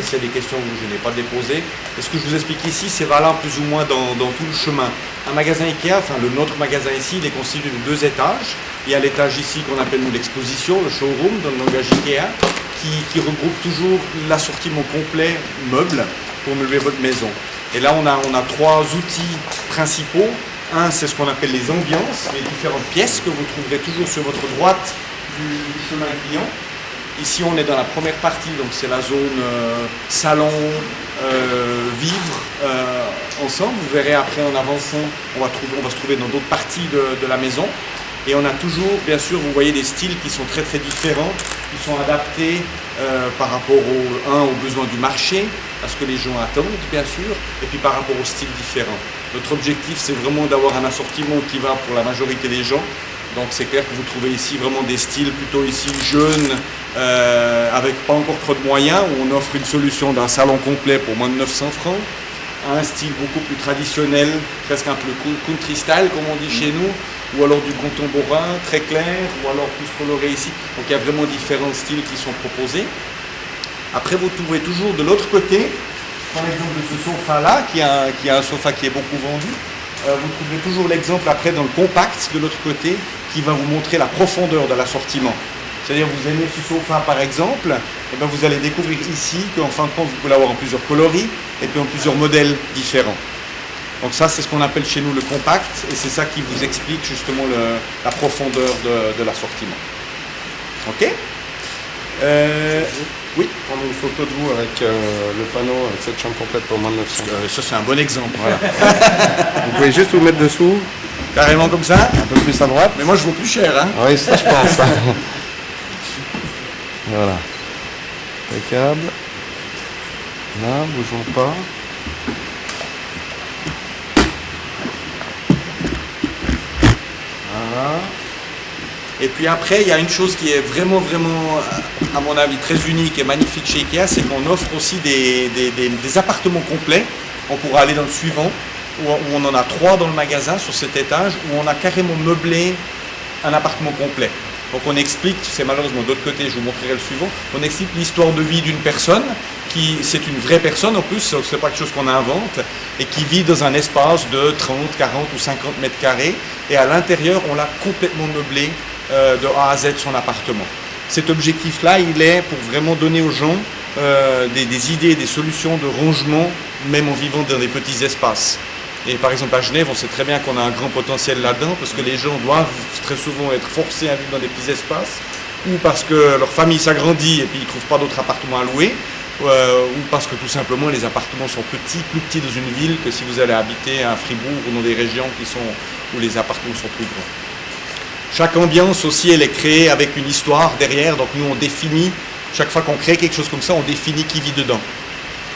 après s'il y a des questions que je n'ai pas déposées. Et ce que je vous explique ici, c'est valable plus ou moins dans tout le chemin. Un magasin Ikea, enfin notre magasin ici, il est constitué de 2 étages. Il y a l'étage ici qu'on appelle nous l'exposition, le showroom dans le langage Ikea, qui regroupe toujours l'assortiment complet meubles pour meubler votre maison. Et là on a 3 outils principaux. Un, c'est ce qu'on appelle les ambiances, les différentes pièces que vous trouverez toujours sur votre droite du chemin client. Ici, on est dans la première partie, donc c'est la zone salon, vivre ensemble. Vous verrez après en avançant, on va se trouver dans d'autres parties de la maison. Et on a toujours, bien sûr, vous voyez des styles qui sont très très différents, qui sont adaptés par rapport aux besoins du marché, à ce que les gens attendent, bien sûr, et puis par rapport aux styles différents. Notre objectif, c'est vraiment d'avoir un assortiment qui va pour la majorité des gens. Donc c'est clair que vous trouvez ici vraiment des styles plutôt ici jeunes, avec pas encore trop de moyens, où on offre une solution d'un salon complet pour moins de 900 francs, à un style beaucoup plus traditionnel, presque un peu country style comme on dit chez nous, ou alors du contemporain très clair, ou alors plus coloré ici. Donc il y a vraiment différents styles qui sont proposés. Après vous trouvez toujours de l'autre côté, par exemple de ce sofa-là, qui a un sofa qui est beaucoup vendu. Vous trouverez toujours l'exemple après dans le compact de l'autre côté qui va vous montrer la profondeur de l'assortiment. C'est-à-dire vous aimez ce sofa par exemple, et bien vous allez découvrir ici qu'en fin de compte vous pouvez l'avoir en plusieurs coloris et puis en plusieurs modèles différents. Donc ça c'est ce qu'on appelle chez nous le compact et c'est ça qui vous explique justement la profondeur de l'assortiment. Ok. Oui. Prendre une photo de vous avec le panneau avec cette chambre complète pour moins de 900. Ça c'est un bon exemple. Voilà. Vous pouvez juste vous mettre dessous. Carrément comme ça. Un peu plus à droite. Mais moi je vaux plus cher. Hein. Oui, ça je pense. Voilà. Impeccable. Là, bougeons pas. Voilà. Et puis après, il y a une chose qui est vraiment, à mon avis, très unique et magnifique chez Ikea, c'est qu'on offre aussi des appartements complets. On pourra aller dans le suivant, où on en a 3 dans le magasin sur cet étage, où on a carrément meublé un appartement complet. Donc on explique, c'est malheureusement de l'autre côté, je vous montrerai le suivant, on explique l'histoire de vie d'une personne, c'est une vraie personne en plus, c'est pas quelque chose qu'on invente, et qui vit dans un espace de 30, 40 ou 50 mètres carrés, et à l'intérieur, on l'a complètement meublé de A à Z son appartement. Cet objectif-là, il est pour vraiment donner aux gens des idées, des solutions de rangement, même en vivant dans des petits espaces. Et par exemple à Genève, on sait très bien qu'on a un grand potentiel là-dedans parce que les gens doivent très souvent être forcés à vivre dans des petits espaces ou parce que leur famille s'agrandit et puis ils ne trouvent pas d'autres appartements à louer ou parce que tout simplement les appartements sont petits, plus petits dans une ville que si vous allez habiter à Fribourg ou dans des régions où les appartements sont plus grands. Chaque ambiance aussi, elle est créée avec une histoire derrière, donc nous on définit, chaque fois qu'on crée quelque chose comme ça, on définit qui vit dedans.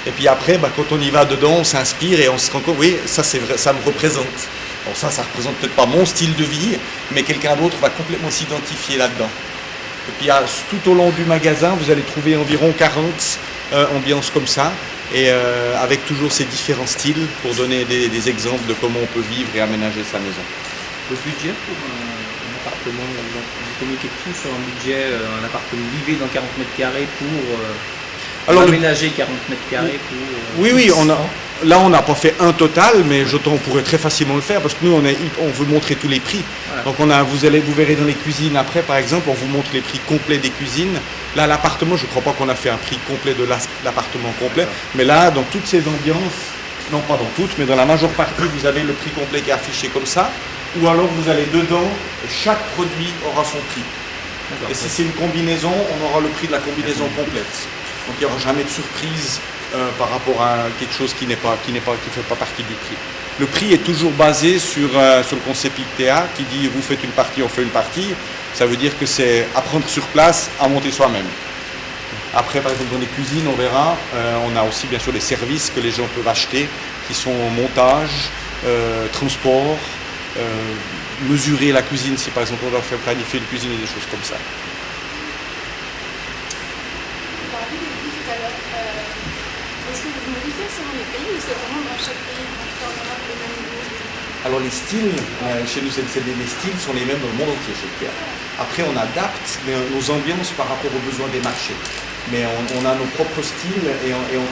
Et puis après, quand on y va dedans, on s'inspire et on se rend compte, oui, ça c'est vrai, ça me représente. Bon, ça représente peut-être pas mon style de vie, mais quelqu'un d'autre va complètement s'identifier là-dedans. Et puis tout au long du magasin, vous allez trouver environ 40 ambiances comme ça, et avec toujours ces différents styles pour donner des exemples de comment on peut vivre et aménager sa maison. Le budget pour un appartement, vous communiquez tout sur un budget, un appartement vivez dans 40 mètres carrés pour aménager 40 mètres carrés pour... Oui, là on n'a pas fait un total, mais on pourrait très facilement le faire parce que nous on veut montrer tous les prix. Voilà. Donc vous verrez dans les cuisines après par exemple, on vous montre les prix complets des cuisines. Là l'appartement, je ne crois pas qu'on a fait un prix complet de l'appartement complet, mais là dans toutes ces ambiances, non pas dans toutes, mais dans la majeure partie, vous avez le prix complet qui est affiché comme ça, ou alors vous allez dedans, chaque produit aura son prix. Et si c'est une combinaison, on aura le prix de la combinaison complète. Donc il n'y aura jamais de surprise par rapport à quelque chose qui ne fait pas partie du prix. Le prix est toujours basé sur le concept IKEA qui dit vous faites une partie, on fait une partie. Ça veut dire que c'est apprendre sur place à monter soi-même. Après, par exemple, dans les cuisines, on verra, on a aussi bien sûr des services que les gens peuvent acheter qui sont montage, transport, mesurer la cuisine si par exemple on doit faire planifier une cuisine et des choses comme ça. Alors les styles, chez nous les styles sont les mêmes dans le monde entier chez Ikea. Après on adapte nos ambiances par rapport aux besoins des marchés. mais on a nos propres styles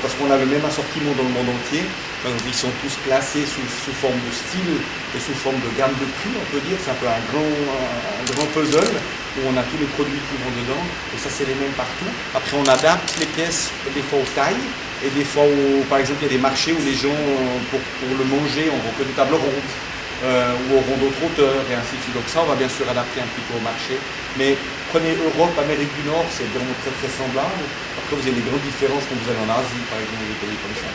parce qu'on a le même assortiment dans le monde entier. Donc, ils sont tous placés sous forme de style et sous forme de gamme de prix, on peut dire. C'est un peu un grand puzzle où on a tous les produits qui vont dedans, et ça c'est les mêmes partout. Après on adapte les pièces des fois aux tailles, et des fois par exemple il y a des marchés où les gens pour le manger on que des tables rondes ou au rond d'autres hauteurs et ainsi de suite. Donc ça on va bien sûr adapter un petit peu au marché. Mais prenez Europe, Amérique du Nord, c'est vraiment très très semblable. Après vous avez des grandes différences quand vous allez en Asie par exemple, des pays comme ça.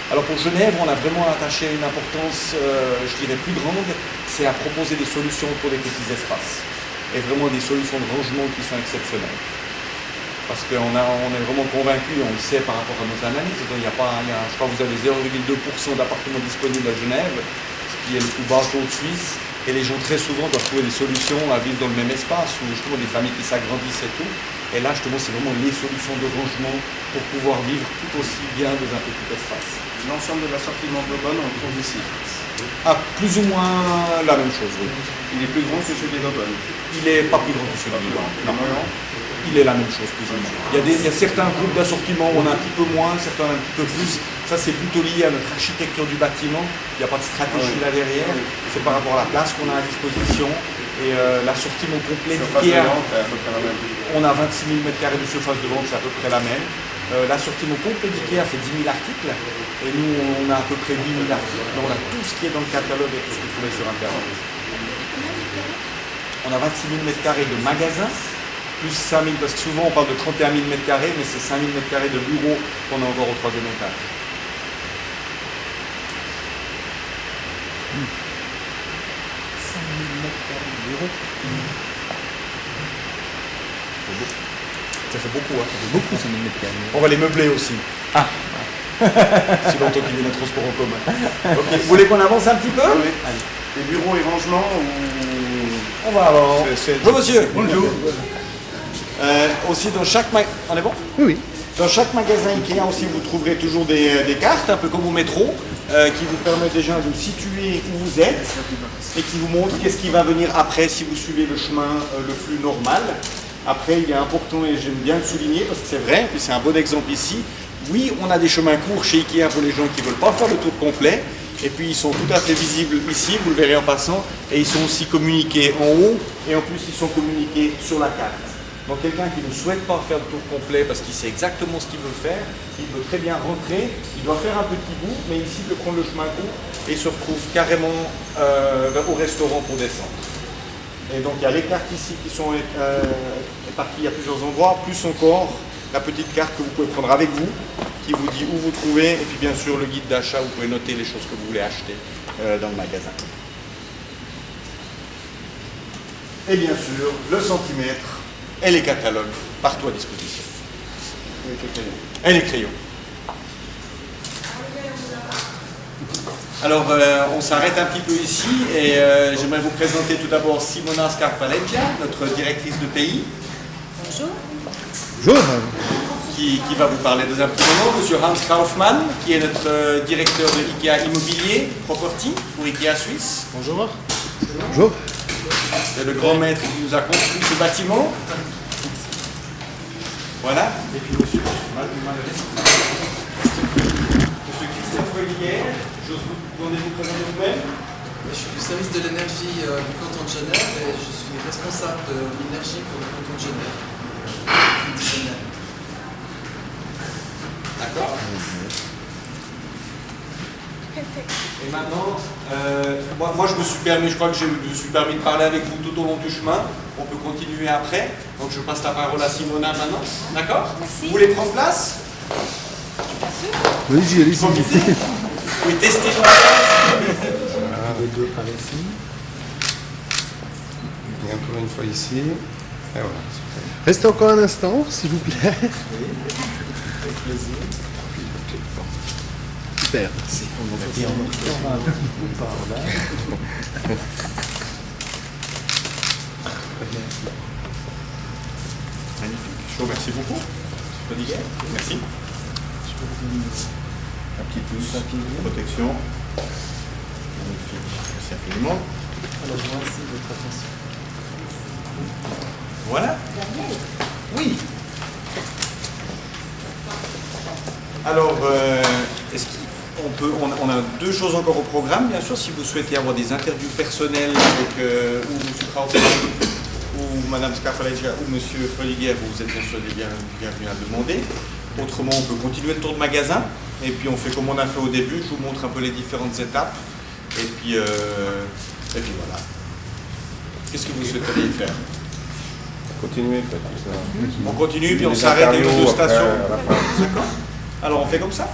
Alors pour Genève, on a vraiment attaché une importance, je dirais, plus grande, c'est à proposer des solutions pour des petits espaces. Et vraiment des solutions de rangement qui sont exceptionnelles. Parce qu'on est vraiment convaincu, on le sait par rapport à nos analyses, je crois que vous avez 0,2% d'appartements disponibles à Genève, ce qui est le plus bas taux de Suisse. Et les gens très souvent doivent trouver des solutions à vivre dans le même espace, ou justement des familles qui s'agrandissent et tout. Et là, justement, c'est vraiment les solutions de rangement pour pouvoir vivre tout aussi bien dans un petit espace. L'ensemble de l'assortiment d'Aubonne, on le trouve ici. Ah, plus ou moins la même chose, oui. Il est plus grand que celui d'Aubonne. Il n'est pas plus grand que celui de Lyon. Non. Il est la même chose, plus ou moins. Il y a certains groupes d'assortiment où on a un petit peu moins, certains un petit peu plus. Ça, c'est plutôt lié à notre architecture du bâtiment. Il n'y a pas de stratégie là derrière. C'est par rapport à la place qu'on a à disposition. Et l'assortiment complet d'IKEA, on a 26 000 m² de surface de vente, c'est à peu près la même. L'assortiment complet d'IKEA fait 10 000 articles. Et nous, on a à peu près 8 000 articles. Donc on a tout ce qui est dans le catalogue et tout ce que vous trouvez sur Internet. On a 26 000 m² de magasins, plus 5 000, parce que souvent on parle de 31 000 m², mais c'est 5 000 m² de bureaux qu'on a encore au 3e étage. Ça fait beaucoup, hein. Ça fait beaucoup, 5 000 m². On va les meubler aussi. Ah. Si longtemps qu'il y a un transport en commun. Okay. Vous voulez qu'on avance un petit peu? Oui. Allez. Les bureaux et rangements ou... On va avant. Bonjour monsieur. Bonjour. Aussi dans chaque magasin... On est bon? Oui. Dans chaque magasin Ikea aussi vous trouverez toujours des cartes, un peu comme au métro, qui vous permettent déjà de situer où vous êtes et qui vous montrent qu'est-ce qui va venir après si vous suivez le chemin, le flux normal. Après, il est important, et j'aime bien le souligner, parce que c'est vrai, et c'est un bon exemple ici, oui, on a des chemins courts chez Ikea pour les gens qui ne veulent pas faire le tour complet, et puis ils sont tout à fait visibles ici, vous le verrez en passant, et ils sont aussi communiqués en haut, et en plus ils sont communiqués sur la carte. Donc quelqu'un qui ne souhaite pas faire le tour complet parce qu'il sait exactement ce qu'il veut faire, il peut très bien rentrer, il doit faire un petit bout, mais ici il peut prendre le chemin court et se retrouve carrément au restaurant pour descendre. Et donc il y a les cartes ici qui sont éparpillées à plusieurs endroits, plus encore la petite carte que vous pouvez prendre avec vous, qui vous dit où vous trouvez, et puis bien sûr le guide d'achat, vous pouvez noter les choses que vous voulez acheter dans le magasin. Et bien sûr, le centimètre et les catalogues partout à disposition. Et les crayons. Alors, on s'arrête un petit peu ici et j'aimerais vous présenter tout d'abord Simona Scarpaleggia, notre directrice de pays. Bonjour. Bonjour. Qui va vous parler dans un petit moment. Monsieur Hans Kaufmann, qui est notre directeur de Ikea Immobilier Property pour Ikea Suisse. Bonjour. Bonjour. C'est le grand maître qui nous a construit ce bâtiment. Voilà. Et puis monsieur Christian Foelier, j'ose vous demander de vous présenter vous-même. Je suis du service de l'énergie du canton de Genève et je suis responsable de l'énergie pour le canton de Genève. D'accord. Et maintenant, moi je me suis permis, je crois que je me suis permis de parler avec vous tout au long du chemin. On peut continuer après. Donc je passe la parole à Simona maintenant. D'accord? Vous voulez prendre place? Allez-y, allez-y. Vous pouvez tester sur la place. Les deux par ici. Et encore une fois ici. Et voilà. Restez encore un instant, s'il vous plaît. Oui, avec plaisir. Super. Et on va un petit peu par là. Magnifique. Je vous remercie beaucoup. Merci. Un petit pouce. Protection. Magnifique. Merci infiniment. Alors, je remercie de votre attention. Voilà. Oui. Alors, on a deux choses encore au programme, bien sûr. Si vous souhaitez avoir des interviews personnelles avec ou M. Krautmann ou Mme Scarpaleggia ou M. Frölliger, vous êtes bien sûr les bienvenus à demander. Autrement, on peut continuer le tour de magasin. Et puis on fait comme on a fait au début, je vous montre un peu les différentes étapes. Et puis voilà. Qu'est-ce que vous souhaiteriez faire? Continuer peut-être. On continue, puis on s'arrête dans nos deux stations. D'accord. Alors on fait comme ça.